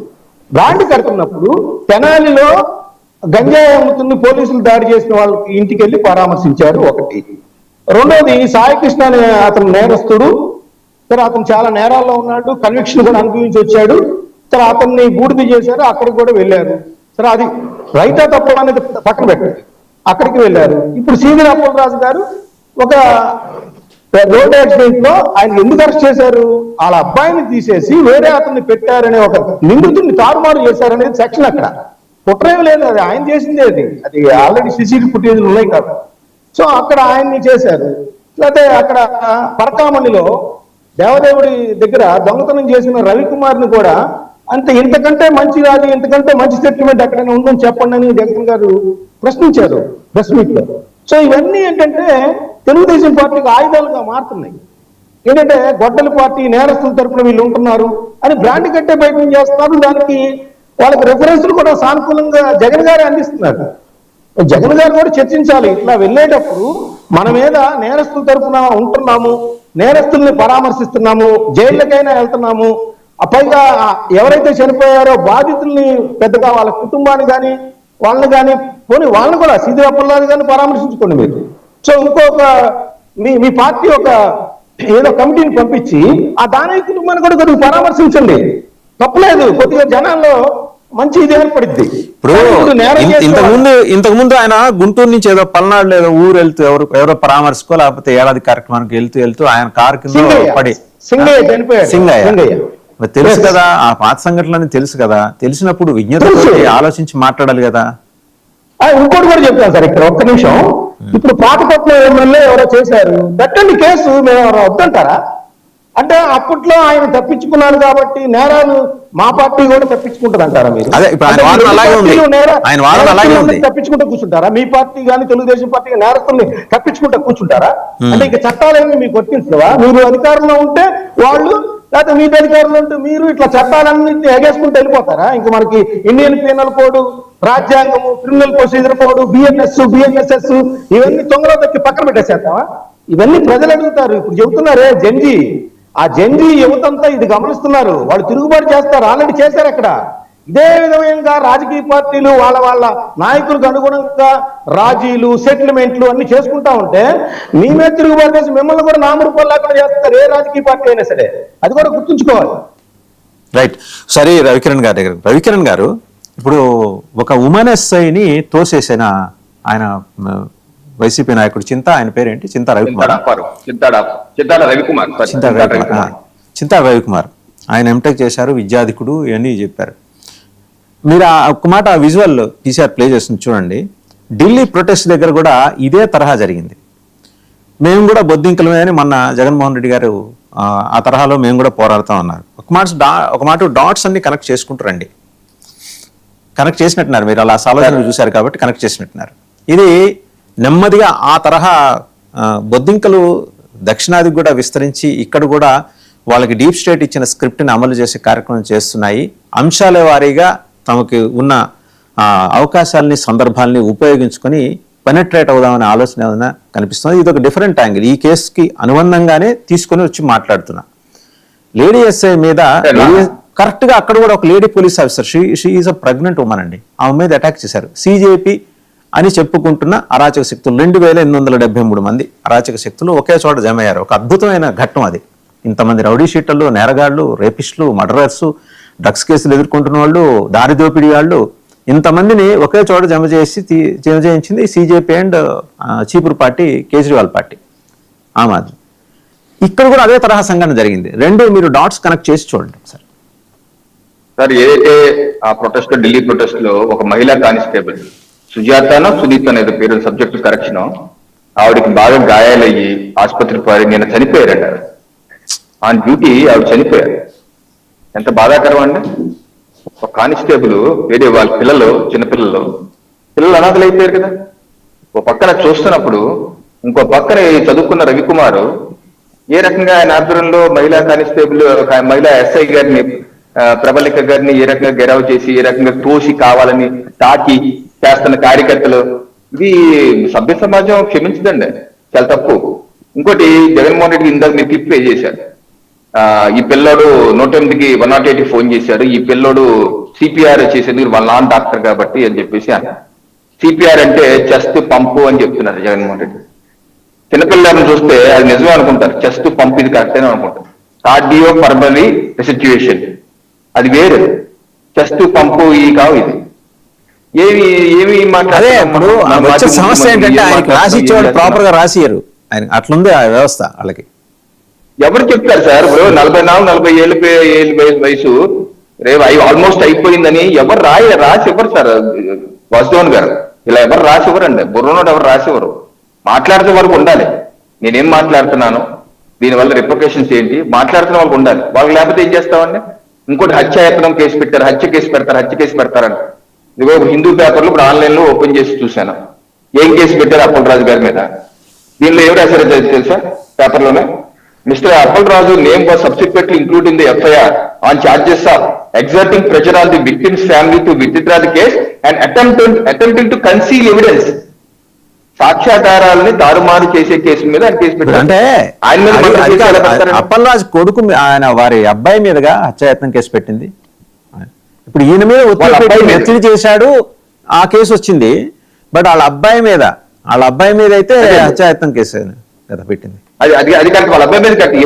బ్రాండ్ కడుతున్నప్పుడు తెనాలిలో గంజాయి అమ్ముతున్న పోలీసులు దాడి చేసిన వాళ్ళకి ఇంటికి వెళ్ళి పరామర్శించారు ఒకటి. రెండోది సాయికృష్ణ అనే అతను నేరస్తుడు, సరే అతను చాలా నేరాల్లో ఉన్నాడు, కన్విక్షన్ కూడా అనుభవించి వచ్చాడు, సరే అతన్ని బూడిద చేశారు, అక్కడికి కూడా వెళ్ళారు. సరే అది రైటా తప్ప అనేది పక్కన పెట్టారు, అక్కడికి వెళ్ళారు. ఇప్పుడు సీనియర్ అప్పలరాజు గారు ఒక రోడ్ యాక్సిడెంట్ లో ఆయన ఎందుకు అరెస్ట్ చేశారు? వాళ్ళ అబ్బాయిని తీసేసి వేరే అతన్ని పెట్టారనే ఒక నిందితుడిని తారుమారు చేశారనేది సెక్షన్. అక్కడ కుట్రేం లేదు, అది ఆయన చేసిందే, అది ఆల్రెడీ సిసిటివి ఫుటేజ్లు ఉన్నాయి కదా. సో అక్కడ ఆయన్ని చేశారు. లేకపోతే అక్కడ పరకామణిలో దేవదేవుడి దగ్గర దొంగతనం చేసిన రవికుమార్ని కూడా అంటే ఇంతకంటే మంచి రాజు, ఇంతకంటే మంచి సెటిల్మెంట్ ఎక్కడైనా ఉందని చెప్పండి అని జగన్ గారు ప్రశ్నించారు ప్రెస్ మీట్ లో. సో ఇవన్నీ ఏంటంటే తెలుగుదేశం పార్టీకి ఆయుధాలుగా మారుతున్నాయి. ఏంటంటే గొడ్డలి పార్టీ నేరస్తుల తరపున వీళ్ళు ఉంటున్నారు అని బ్రాండ్ కట్టే ప్రయత్నం చేస్తున్నారు. దానికి వాళ్ళకి రెఫరెన్స్లు కూడా సానుకూలంగా జగన్ గారే అందిస్తున్నారు. జగన్ గారు కూడా చర్చించాలి. ఇట్లా వెళ్ళేటప్పుడు మన మీద నేరస్తుల తరపున ఉంటున్నాము, నేరస్తుల్ని పరామర్శిస్తున్నాము, జైళ్ళకైనా వెళ్తున్నాము, పైగా ఎవరైతే చనిపోయారో బాధితుల్ని పెద్దగా వాళ్ళ కుటుంబాన్ని కానీ వాళ్ళని కానీ పోనీ వాళ్ళని కూడా సీదిరా పుల్లాది కానీ పరామర్శించుకోండి మీరు. సో ఇంకొక మీ పార్టీ ఒక ఏదో కమిటీని పంపించి ఆ దాని కుటుంబాన్ని కూడా కొద్దిగా పరామర్శించండి, తప్పలేదు. కొద్దిగా జనాల్లో మంచి ఇది ఏర్పడింది. ఇప్పుడు ఇంతకు ముందు ఆయన గుంటూరు నుంచి ఏదో పల్నాడు లేదో ఊరు వెళ్తూ ఎవరో పరామర్శకో లేకపోతే ఏడాది కార్యక్రమానికి వెళ్తూ ఆయన కారు కింద పడి సింగయ్య తెలుసు కదా, ఆ పాత సంఘటనలని తెలుసు కదా. తెలిసినప్పుడు విజ్ఞతతో ఆలోచించి మాట్లాడాలి కదా. ఇంకోటి కూడా చెప్తాను సార్ ఇక్కడ ఒక్క నిమిషం. ఇప్పుడు పాతపట్నం ఎమ్మెల్యే ఎవరో చేశారు, దట్టండి కేసు మేము ఎవరో వద్దంటారా? అంటే అప్పట్లో ఆయన తప్పించుకున్నారు కాబట్టి నేరాలు మా పార్టీ కూడా తప్పించుకుంటారు అంటారా మీరు? తప్పించుకుంటూ కూర్చుంటారా? మీ పార్టీ కానీ తెలుగుదేశం పార్టీ నేరస్తుల్ని తప్పించుకుంటూ కూర్చుంటారా? అంటే ఇక చట్టాలన్నీ మీకు వర్తించవా? మీరు అధికారంలో ఉంటే వాళ్ళు, లేకపోతే మీ అధికారంలో ఉంటే మీరు ఇట్లా చట్టాలన్నింటినీ ఎగేసుకుంటూ వెళ్ళిపోతారా? ఇంకా మనకి ఇండియన్ పీనల్ కోడ్, రాజ్యాంగము, క్రిమినల్ ప్రొసీజర్ కోడ్, బిఎన్ఎస్ఎస్ ఇవన్నీ తొంగలో దక్కి పక్కన పెట్టేసేద్దామా? ఇవన్నీ ప్రజలు అడుగుతారు. ఇప్పుడు చెబుతున్నారే జంజీ, ఆ జంజీ యువతంతా ఇది గమనిస్తున్నారు. వాళ్ళు తిరుగుబాటు చేస్తారు, ఆల్రెడీ చేశారు అక్కడ. ఇదే విధంగా రాజకీయ పార్టీలు వాళ్ళ నాయకులకు అనుగుణంగా రాజీలు, సెటిల్మెంట్లు అన్ని చేసుకుంటా ఉంటే మీ మీద తిరుగుబాటు చేసి మిమ్మల్ని కూడా నామరూపాలు లేకుండా చేస్తారు ఏ రాజకీయ పార్టీ అయినా సరే. అది కూడా గుర్తుంచుకోవాలి. రైట్. సరే రవికిరణ్ గారి దగ్గర, రవికిరణ్ గారు ఇప్పుడు ఒక ఉమెన్ ఎస్ఐని తోసేసిన ఆయన వైసీపీ నాయకుడు ఆయన పేరేంటి? చింతా రవికుమార్. ఆయన ఎంటెక్ చేశారు, విద్యాధికుడు, ఇవన్నీ చెప్పారు. మీరు ఒక మాట విజువల్ టీసీఆర్ ప్లే చేస్తుంది చూడండి. ఢిల్లీ ప్రొటెస్ట్ దగ్గర కూడా ఇదే తరహా జరిగింది. మేము కూడా బొద్దింకలమే అని మొన్న జగన్మోహన్ రెడ్డి గారు ఆ తరహాలో మేము కూడా పోరాడుతాం అన్నారు. ఒక మాట డాట్స్ అన్ని కనెక్ట్ చేసుకుంటారండి. కనెక్ట్ చేసినట్టున్నారు, మీరు అలా ఆలోచన చూశారు కాబట్టి కనెక్ట్ చేసినట్టున్నారు. ఇది నెమ్మదిగా ఆ తరహా బొద్దింకలు దక్షిణాదికి కూడా విస్తరించి ఇక్కడ కూడా వాళ్ళకి డీప్ స్టేట్ ఇచ్చిన స్క్రిప్ట్ని అమలు చేసే కార్యక్రమం చేస్తున్నాయి. అంశాల వారీగా తమకు ఉన్న అవకాశాలని, సందర్భాలని ఉపయోగించుకొని పెనట్రేట్ అవుదామనే ఆలోచన ఏదైనా కనిపిస్తుంది. ఇది ఒక డిఫరెంట్ యాంగిల్. ఈ కేసుకి అనుబంధంగానే తీసుకొని వచ్చి మాట్లాడుతున్నా. లేడీ ఎస్ఐ మీద కరెక్ట్ గా అక్కడ కూడా ఒక lady police officer, she is a pregnant women అండి, ఆమె మీద అటాక్ చేశారు. సిజేపీ అని చెప్పుకుంటున్న అరాచక శక్తులు 2873 మంది అరాచక శక్తులు ఒకే చోట జమ అయ్యారు. ఒక అద్భుతమైన ఘట్టం అది. ఇంతమంది రౌడీ షీటర్లు, నేరగాళ్లు, రేపిస్టులు, మర్డరర్స్, డ్రగ్స్ కేసులు ఎదుర్కొంటున్న వాళ్ళు, దారి దోపిడీ వాళ్ళు, ఇంతమందిని ఒకే చోట జమ చేయించింది సిజేపీ అండ్ చీపురు పార్టీ కేజ్రీవాల్ పార్టీ, ఆమ్ ఆద్మీ. ఇక్కడ కూడా అదే తరహా సంఘటన జరిగింది. రెండు మీరు డాట్స్ కనెక్ట్ చేసి చూడండి ఒకసారి. సార్ ఏదైతే ఆ ప్రొటెస్ట్ లో ఢిల్లీ ప్రొటెస్ట్ లో ఒక మహిళా కానిస్టేబుల్ సుజాతనో సునీత అనేది పేరు సబ్జెక్ట్ కరెక్షన్, ఆవిడకి బాగా గాయాలయ్యి ఆసుపత్రి పారి నిన్న చనిపోయారంట. ఆన్ డ్యూటీ ఆవిడ చనిపోయారు. ఎంత బాధాకరం అండి. ఒక కానిస్టేబుల్ వేరే వాళ్ళ చిన్నపిల్లలు అనాథలు అయిపోయారు కదా. ఓ పక్కన చూస్తున్నప్పుడు ఇంకో పక్కన చదువుకున్న రవికుమార్ ఏ రకంగా ఆయన ఆధ్వర్యంలో మహిళా కానిస్టేబుల్ మహిళా ఎస్ఐ గారిని ప్రబలిక గారిని ఏ రకంగా గెరావ్ చేసి ఏ రకంగా తోసి కావాలని తాకి చేస్తున్న కార్యకర్తలు, ఇది సభ్య సమాజం క్షమించదండి, చాలా తప్పు. ఇంకోటి జగన్మోహన్ రెడ్డికి ఇందాక మీరు క్లిప్ ప్లే చేశారు. ఈ పిల్లోడు 108కి 108 ఫోన్ చేశారు. ఈ పిల్లోడు సిపిఆర్ చేసేందుకు వాళ్ళ నాన్న డాక్టర్ కాబట్టి అని చెప్పేసి సిపిఆర్ అంటే చెస్ట్ పంపు అని చెప్తున్నారు జగన్మోహన్ రెడ్డి. చిన్నపిల్లలను చూస్తే అది నిజమే అనుకుంటారు, చెస్ట్ పంప్ ఇది కరెక్ట్ అని అనుకుంటారు. కార్డియో పల్మనరీ రెసిట్యుయేషన్ అది వేరు, చెస్ట్ పంపు ఈ కావు ఇది. ఏమి అదే ఇప్పుడు వచ్చే సమస్య ఏంటంటే ఆయనకి రాసి ఇచ్చేవాడు ప్రాపర్ గా రాసియరు. ఆయన అట్లుంది ఆ వ్యవస్థ వాళ్ళకి. ఎవరు చెప్తారు సార్? ఇప్పుడు 44-40 ఏళ్ళ వయసు రేపు ఆల్మోస్ట్ అయిపోయిందని ఎవరు రాసి ఇవ్వరు సార్. వాసుదేవన్ గారు ఇలా ఎవరు రాసి ఇవ్వరండి. బుర్రనోడు ఎవరు రాసి ఇవ్వరు. మాట్లాడితే వరకు ఉండాలి, నేనేం మాట్లాడుతున్నాను, దీనివల్ల రిప్రికేషన్స్ ఏంటి, మాట్లాడుతున్న వాళ్ళకి ఉండాలి. వాళ్ళకి లేకపోతే ఏం చేస్తామండి? ఇంకోటి హత్యాయత్నం కేసు పెట్టారు, హత్య కేసు పెడతారంట. ఇదిగో హిందూ పేపర్లు ఇప్పుడు ఆన్లైన్ లో ఓపెన్ చేసి చూశాను. ఏం కేసు పెట్టారు అప్పలరాజు గారి మీద? దీనిలో ఏం రాశారో తెలుసా పేపర్లోనే? Mister Appalaraju name was subsequently include in the FIR on charges of exerting pressure on the victim's family to withdraw the case and attempting to conceal evidence. సాక్ష్యాధారాలని తారుమారు చేసే కేసు మీద ఆయన కేసు పెట్టారు. అంటే అప్పలరాజు కొడుకు ఆయన వారి అబ్బాయి మీదుగా హత్యాయత్నం కేసు పెట్టింది. ఇప్పుడు ఈయన మీద ఒత్తిడి చేశాడు, ఆ కేసు వచ్చింది. బట్ వాళ్ళ అబ్బాయి మీద అయితే హత్యాయత్నం కేసు కదా పెట్టింది. అది కరెక్ట్, వాళ్ళ అబ్బాయి మీద కరెక్ట్.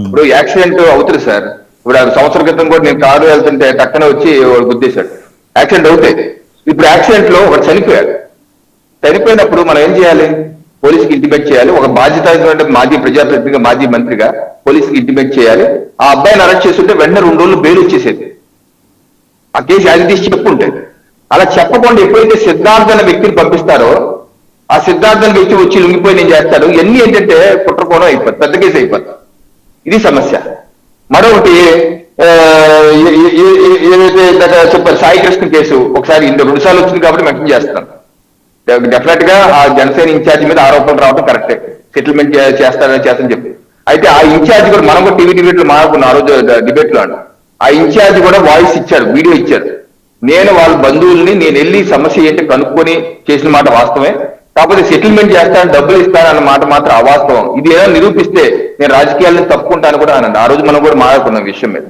ఇప్పుడు యాక్సిడెంట్ అవుతుంది సార్. ఇప్పుడు సంవత్సరం క్రితం కూడా నేను కారు వెళ్తుంటే టక్కన వచ్చి గుద్దేశాడు, యాక్సిడెంట్ అవుతాయి. ఇప్పుడు యాక్సిడెంట్ లో ఒకటి చనిపోయినప్పుడు మనం ఏం చేయాలి? పోలీసుకి ఇంటిమేట్ చేయాలి. ఒక బాధ్యత మాజీ ప్రజాప్రతినిధిగా మాజీ మంత్రిగా పోలీసుకి ఇంటిమేట్ చేయాలి. ఆ అబ్బాయిని అరెస్ట్ చేస్తుంటే వెంటనే 2 రోజులు బెయిల్ వచ్చేసేది. ఆ కేసు అది తీసి చెప్పుంటే. అలా చెప్పకుండా ఎప్పుడైతే సిద్ధార్థ అనే వ్యక్తిని పంపిస్తారో ఆ సిద్ధార్థ అనే వ్యక్తి వచ్చి లొంగిపోయి నేను చేస్తాడు, ఇవన్నీ ఏంటంటే కుట్రకోణం అయిపోతుంది, పెద్ద కేసు అయిపోతుంది. ఇది సమస్య. మరొకటి ఏదైతే చెప్పారు సాయి కృష్ణ కేసు, ఒకసారి 2 సార్లు వచ్చింది కాబట్టి మెన్షన్ చేస్తాను. డెఫినెట్ గా ఆ జనసేన ఇన్ఛార్జ్ మీద ఆరోపణలు రావడం కరెక్టే, సెటిల్మెంట్ చేస్తారని చెప్పి. అయితే ఆ ఇన్ఛార్జ్ కూడా మనం కూడా టీవీ డిబేట్లు మాట్లాడుకున్నాం ఆ రోజు డిబేట్ లో. ఆ ఇన్ఛార్జ్ కూడా వాయిస్ ఇచ్చారు, వీడియో ఇచ్చారు. నేను వాళ్ళ బంధువుల్ని నేను వెళ్ళి సమస్య ఏంటి కనుక్కొని చేసిన మాట వాస్తవమే, కాకపోతే సెటిల్మెంట్ చేస్తాను డబ్బులు ఇస్తాను అన్న మాట మాత్రం అవాస్తవం. ఇది ఏదో నిరూపిస్తే నేను రాజకీయాలను తప్పుకుంటాను కూడా అనండి. ఆ రోజు మనం కూడా మాట్లాడుకున్నాం విషయం మీద.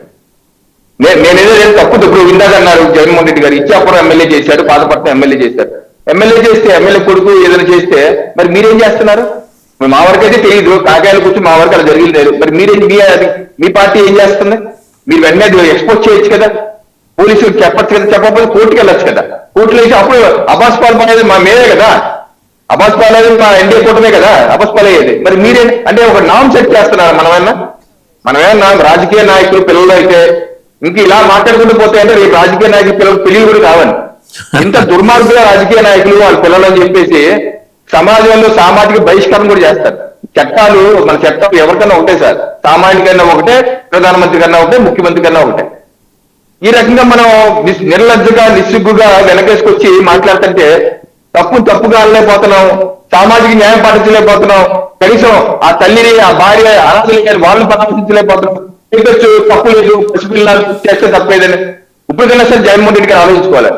నేనేదో తప్పు ఇప్పుడు ఇందాకన్నారు జగన్మోహన్ రెడ్డి గారు ఇచ్చాపురం ఎమ్మెల్యే చేశాడు, పాతపట్నం ఎమ్మెల్యే చేశారు. ఎమ్మెల్యే చేస్తే ఎమ్మెల్యే కొడుకు ఏదైనా చేస్తే మరి మీరేం చేస్తున్నారు? మా వరకు అయితే తెలియదు, కాకాయలు కూర్చొని మా వరకు అలా జరిగింది లేదు. మరి మీ పార్టీ ఏం చేస్తుంది? మీరు వెంటనే ఎక్స్పోజ్ చేయొచ్చు కదా, పోలీసులకు చెప్పచ్చు కదా, చెప్పకపోతే కోర్టుకి వెళ్ళొచ్చు కదా. కోర్టులో వేసి అప్పుడు అబాస్ పాల్ అనేది మా మేమే కదా, అబాస్ పాల్ అనేది మా ఎన్డీఏ కూటమే కదా అబాస్ పాల్ అయ్యేది. మరి మీరే అంటే ఒక నామ్ సెట్ చేస్తున్నారు. మనమేమన్నా రాజకీయ నాయకులు పిల్లలు అయితే ఇంక ఇలా మాట్లాడుకుంటూ పోతే అంటే రేపు రాజకీయ నాయకులు పిల్లలు పెళ్లి కూడా కావాలి. ఇంత దుర్మార్గుల రాజకీయ నాయకులు వాళ్ళ పిల్లలు అని చెప్పేసి సమాజంలో సామాజిక బహిష్కరణ కూడా చేస్తారు. మన చట్టాలు ఎవరికన్నా ఒకటే సార్, సామాన్యుడి కన్నా ఒకటే, ప్రధానమంత్రి కన్నా ఒకటే, ముఖ్యమంత్రి కన్నా ఒకటే. ఈ రకంగా మనం నిర్లజ్జగా నిస్సిగ్గుగా వెనకేసుకొచ్చి మాట్లాడుతుంటే తప్పుగా అనలేకపోతున్నాం, సామాజిక న్యాయం పాటించలేకపోతున్నాం, కనీసం ఆ తల్లిని ఆ భార్య అనాథలు వాళ్ళని పరామర్శించలేకపోతున్నాం. చెప్పచ్చు తప్పు లేదు, పసిపిల్లలు చేస్తే తప్పేదని ఇప్పుడు కన్నా సార్ జగన్మోహన్ రెడ్డి గారు ఆలోచించుకోవాలి.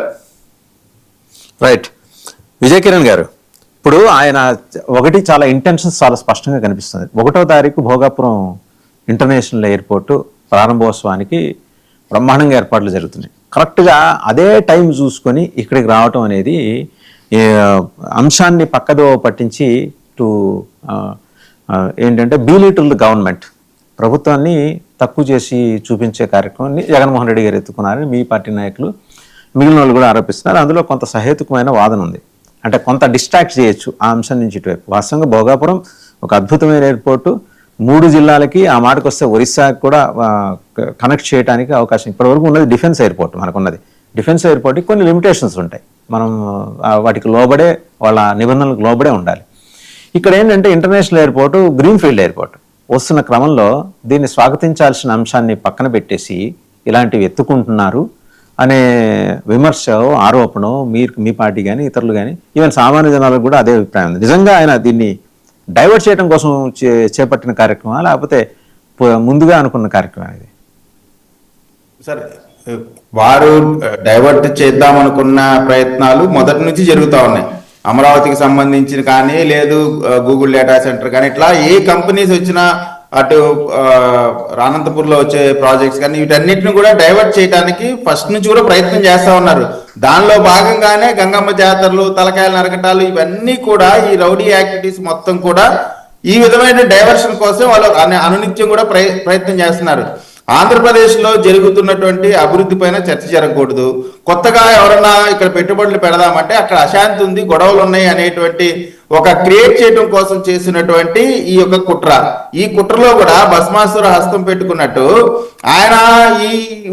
రైట్. విజయ్ కిరణ్ గారు, ఇప్పుడు ఆయన ఒకటి చాలా ఇంటెన్షన్స్ చాలా స్పష్టంగా కనిపిస్తుంది. 1వ తారీఖు భోగాపురం ఇంటర్నేషనల్ ఎయిర్పోర్టు ప్రారంభోత్సవానికి బ్రహ్మాండంగా ఏర్పాట్లు జరుగుతున్నాయి. కరెక్ట్గా అదే టైం చూసుకొని ఇక్కడికి రావటం అనేది అంశాన్ని పక్కదో పట్టించి ఏంటంటే బీలిటిల్ గవర్నమెంట్, ప్రభుత్వాన్ని తక్కువ చేసి చూపించే కార్యక్రమాన్ని జగన్మోహన్ రెడ్డి గారు ఎత్తుకున్నారని మీ పార్టీ నాయకులు మిగిలిన వాళ్ళు కూడా ఆరోపిస్తున్నారు. అందులో కొంత సహేతుకమైన వాదన ఉంది. అంటే కొంత డిస్ట్రాక్ట్ చేయొచ్చు ఆ అంశం నుంచి ఇటువైపు. వాస్తవంగా భోగాపురం ఒక అద్భుతమైన ఎయిర్పోర్టు, 3 జిల్లాలకి ఆ మాటకు వస్తే ఒరిస్సాకి కూడా కనెక్ట్ చేయడానికి అవకాశం ఇప్పటివరకు ఉన్నది డిఫెన్స్ ఎయిర్పోర్ట్. మనకున్నది డిఫెన్స్ ఎయిర్పోర్ట్కి కొన్ని లిమిటేషన్స్ ఉంటాయి. మనం వాటికి లోబడే, వాళ్ళ నిబంధనలకు లోబడే ఉండాలి. ఇక్కడ ఏంటంటే ఇంటర్నేషనల్ ఎయిర్పోర్టు గ్రీన్ఫీల్డ్ ఎయిర్పోర్ట్ వస్తున్న క్రమంలో దీన్ని స్వాగతించాల్సిన అంశాన్ని పక్కన పెట్టేసి ఇలాంటివి ఎత్తుకుంటున్నారు అనే విమర్శ, ఆరోపణ మీ పార్టీ కానీ ఇతరులు కానీ ఈవెన్ సామాన్య జనాలకు కూడా అదే అభిప్రాయం ఉంది. నిజంగా ఆయన దీన్ని డైవర్ట్ చేయడం కోసం చేపట్టిన కార్యక్రమం లేకపోతే ముందుగా అనుకున్న కార్యక్రమం ఇది? సార్, వారు డైవర్ట్ చేద్దామనుకున్న ప్రయత్నాలు మొదటి నుంచి జరుగుతూ ఉన్నాయి. అమరావతికి సంబంధించిన కానీ, లేదు గూగుల్ డేటా సెంటర్ కానీ, ఇట్లా ఏ కంపెనీస్ వచ్చినా, అటు అనంతపూర్లో వచ్చే ప్రాజెక్ట్స్ కానీ, వీటన్నిటిని కూడా డైవర్ట్ చేయడానికి ఫస్ట్ నుంచి కూడా ప్రయత్నం చేస్తూ ఉన్నారు. దానిలో భాగంగానే గంగమ్మ జాతరలు, తలకాయలు నరకటాలు, ఇవన్నీ కూడా ఈ రౌడీ యాక్టివిటీస్ మొత్తం కూడా ఈ విధమైన డైవర్షన్ కోసం వాళ్ళు అనునిత్యం కూడా ప్రయత్నం చేస్తున్నారు. ఆంధ్రప్రదేశ్లో జరుగుతున్నటువంటి అభివృద్ధి పైన చర్చ జరగకూడదు. కొత్తగా ఎవరన్నా ఇక్కడ పెట్టుబడులు పెడదామంటే అక్కడ అశాంతి ఉంది, గొడవలు ఉన్నాయి అనేటువంటి ఒక క్రియేట్ చేయడం కోసం చేసినటువంటి ఈ యొక్క కుట్ర. ఈ కుట్రలో కూడా భస్మాసుర హస్తం పెట్టుకున్నట్టు ఆయన ఈ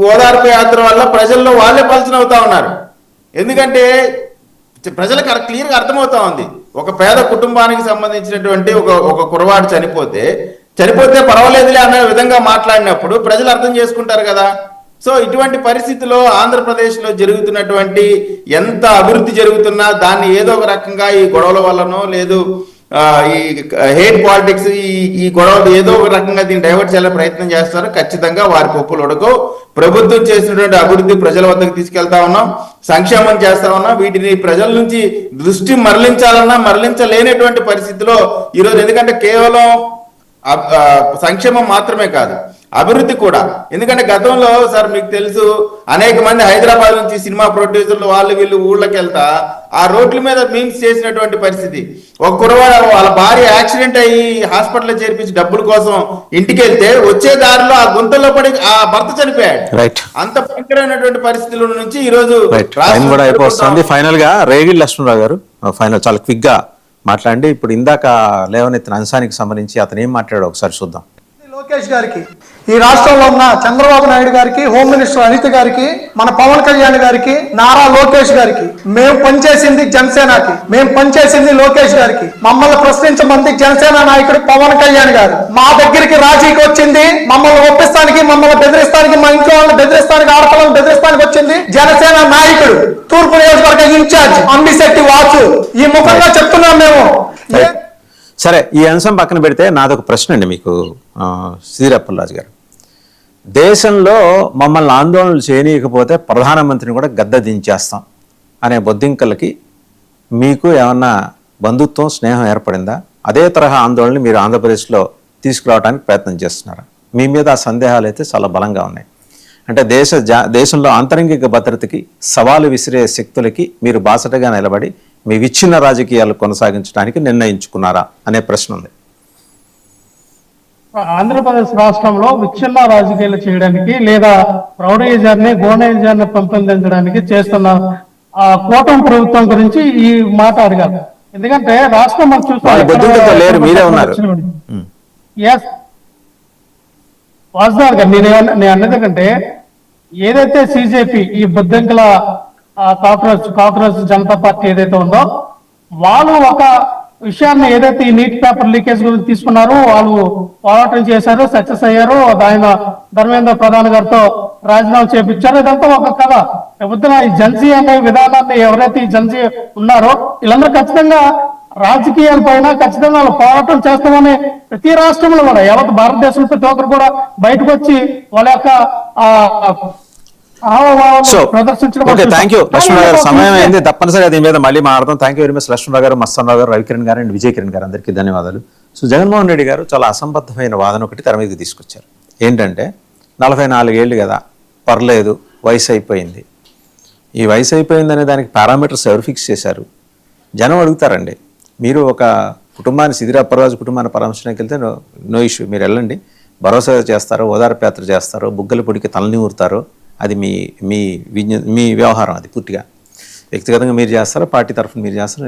ఓదార్పు యాత్ర వల్ల ప్రజల్లో వాళ్ళే పలచన అవుతా ఉన్నారు. ఎందుకంటే ప్రజలకు క్లియర్గా అర్థమవుతా ఉంది, ఒక పేద కుటుంబానికి సంబంధించినటువంటి ఒక కుర్రవాడు చనిపోతే పర్వాలేదులే అనే విధంగా మాట్లాడినప్పుడు ప్రజలు అర్థం చేసుకుంటారు కదా. సో ఇటువంటి పరిస్థితిలో ఆంధ్రప్రదేశ్లో జరుగుతున్నటువంటి ఎంత అభివృద్ధి జరుగుతున్నా దాన్ని ఏదో ఒక రకంగా ఈ గొడవల వల్లనో, లేదు ఈ హేట్ పాలిటిక్స్, ఈ గొడవలు ఏదో ఒక రకంగా దీన్ని డైవర్ట్ చేయాలని ప్రయత్నం చేస్తారు. ఖచ్చితంగా వారి పప్పులు ఉడకవు. ప్రభుత్వం చేసినటువంటి అభివృద్ధి ప్రజల వద్దకు తీసుకెళ్తా ఉన్నాం, సంక్షేమం చేస్తా ఉన్నాం. వీటిని ప్రజల నుంచి దృష్టి మరలించాలన్నా మరలించలేనటువంటి పరిస్థితిలో ఈరోజు, ఎందుకంటే కేవలం సంక్షేమం మాత్రమే కాదు, అభివృద్ధి కూడా. ఎందుకంటే గతంలో సార్ మీకు తెలుసు, అనేక మంది హైదరాబాద్ నుంచి సినిమా ప్రొడ్యూసర్లు వాళ్ళు వీళ్ళు ఊళ్ళకి వెళ్తా ఆ రోడ్ల మీద మీమ్స్ చేసినటువంటి పరిస్థితి. ఒక కుర్రవాడు వాళ్ళ భార్య యాక్సిడెంట్ అయ్యి హాస్పిటల్లో చేర్పించి డబ్బుల కోసం ఇంటికి వెళ్తే వచ్చే దారిలో ఆ గుంతలో పడి ఆ భర్త చనిపోయాడు. అంత భయంకరమైనటువంటి పరిస్థితుల నుంచి ఈ రోజు ఫైనల్ గా రేగిడి లక్ష్మణరావు గారు ఫైనల్ చాలా క్విక్ గా మాట్లాడండి. ఇప్పుడు ఇందాక లేవనెత్తిన అంశానికి సంబంధించి అతను ఏం మాట్లాడాడో ఒకసారి చూద్దాం. లోకేష్ గారికి, ఈ రాష్ట్రంలో ఉన్న చంద్రబాబు నాయుడు గారికి, హోమ్ మినిస్టర్ అనిత గారికి, మన పవన్ కళ్యాణ్ గారికి, నారా లోకేష్ గారికి, మేము పనిచేసింది జనసేనకి, మేము పనిచేసింది లోకేష్ గారికి. మమ్మల్ని ప్రశ్నించమంది జనసేన నాయకుడు పవన్ కళ్యాణ్ గారు. మా దగ్గరికి రాజీకి వచ్చింది, మమ్మల్ని ఒప్పిస్తానికి, మమ్మల్ని బెదిరిస్తానికి, మా ఇంట్లో వాళ్ళని బెదిరిస్తానికి, ఆడపిల్లలను బెదిరిస్తానికి వచ్చింది జనసేన నాయకుడు, తూర్పు నియోజకవర్గ ఇన్ఛార్జ్ అంబిశెట్టి వాసు. ఈ ముఖంగా చెప్తున్నాం మేము. సరే, ఈ అంశం పక్కన పెడితే నాదొక ప్రశ్న అండి మీకు, శ్రీరప్పలరాజు గారు. దేశంలో మమ్మల్ని ఆందోళనలు చేయనీయకపోతే ప్రధానమంత్రిని కూడా గద్ద దించేస్తాం అనే బొద్దింకలకి మీకు ఏమన్నా బంధుత్వం, స్నేహం ఏర్పడిందా? అదే తరహా ఆందోళనని మీరు ఆంధ్రప్రదేశ్లో తీసుకురావడానికి ప్రయత్నం చేస్తున్నారా? మీ మీద ఆ సందేహాలు అయితే చాలా బలంగా ఉన్నాయి. అంటే దేశంలో ఆంతరంగిక భద్రతకి సవాలు విసిరే శక్తులకి మీరు బాసటగా నిలబడి మీ విచ్ఛిన్న రాజకీయాలు కొనసాగించడానికి నిర్ణయించుకున్నారా అనే ప్రశ్న ఉంది. ఆంధ్రప్రదేశ్ రాష్ట్రంలో విచ్ఛిన్న రాజకీయాలు చేయడానికి లేదా రౌడీజాన్ని, గోనైజాన్ని పెంపొందించడానికి చేస్తున్న కూటమి ప్రభుత్వం గురించి ఈ మాట అడగాలి. ఎందుకంటే రాష్ట్రం మనం చూస్తాం, నేను అన్నది కంటే ఏదైతే సిజేపీ ఈ బొద్దింకల కాక్రోచ్ జనతా పార్టీ ఏదైతే ఉందో, వాళ్ళు ఒక విషయాన్ని ఏదైతే ఈ నీట్ పేపర్ లీకేజ్ గురించి తీసుకున్నారో, వాళ్ళు పోరాటం చేశారు, సక్సెస్ అయ్యారు. ఆయన ధర్మేంద్ర ప్రధాన్ గారితో రాజీనామా చేపించారు. ఇదంతా ఒక కథ. పొద్దున ఈ జన్సీ అనే విధానాన్ని ఎవరైతే ఈ జన్సీ ఉన్నారో వీళ్ళందరూ ఖచ్చితంగా రాజకీయాల పైన ఖచ్చితంగా వాళ్ళు పోరాటం చేస్తామని ప్రతి రాష్ట్రంలో కూడా, యావత్ భారతదేశంలో ప్రతి ఒక్కరు కూడా బయటకు వచ్చి వాళ్ళ యొక్క సమయం అయింది, తప్పనిసరిగా దీని మీద మళ్ళీ మాట్లాడతాం. Thank you very much Lakshmanarao గారు, మస్తానరావు గారు, రవికిరణ్ గారు అండ్ విజయ్ కిరణ్ గారు, అందరికీ ధన్యవాదాలు. సో జగన్మోహన్ రెడ్డి గారు చాలా అసంబద్ధమైన వాదన ఒకటి తెర మీదకి తీసుకొచ్చారు. ఏంటంటే 44 ఏళ్ళు కదా, పర్లేదు, వయసు అయిపోయింది. ఈ వయసు అయిపోయింది అనే దానికి పారామీటర్స్ ఎవరు ఫిక్స్ చేశారు? జనం అడుగుతారండి. మీరు ఒక కుటుంబాన్ని, సిద్ధిరాపరాజు కుటుంబాన్ని పరామర్శనకి వెళ్తే నో ఇష్యూ, మీరు వెళ్ళండి, భరోసా చేస్తారో, ఓదార్పు యాత్ర చేస్తారో, బుగ్గల పొడికి తలని ఊరుతారో, అది మీ మీ మీ వ్యవహారం. అది పూర్తిగా వ్యక్తిగతంగా మీరు చేస్తారో, పార్టీ తరఫున మీరు చేస్తారో.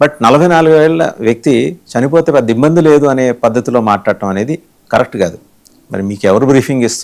బట్ 44 ఏళ్ల వ్యక్తి చనిపోతే పెద్ద ఇబ్బంది లేదు అనే పద్ధతిలో మాట్లాడటం అనేది కరెక్ట్ కాదు. మరి మీకు ఎవరు బ్రీఫింగ్ ఇస్తారు?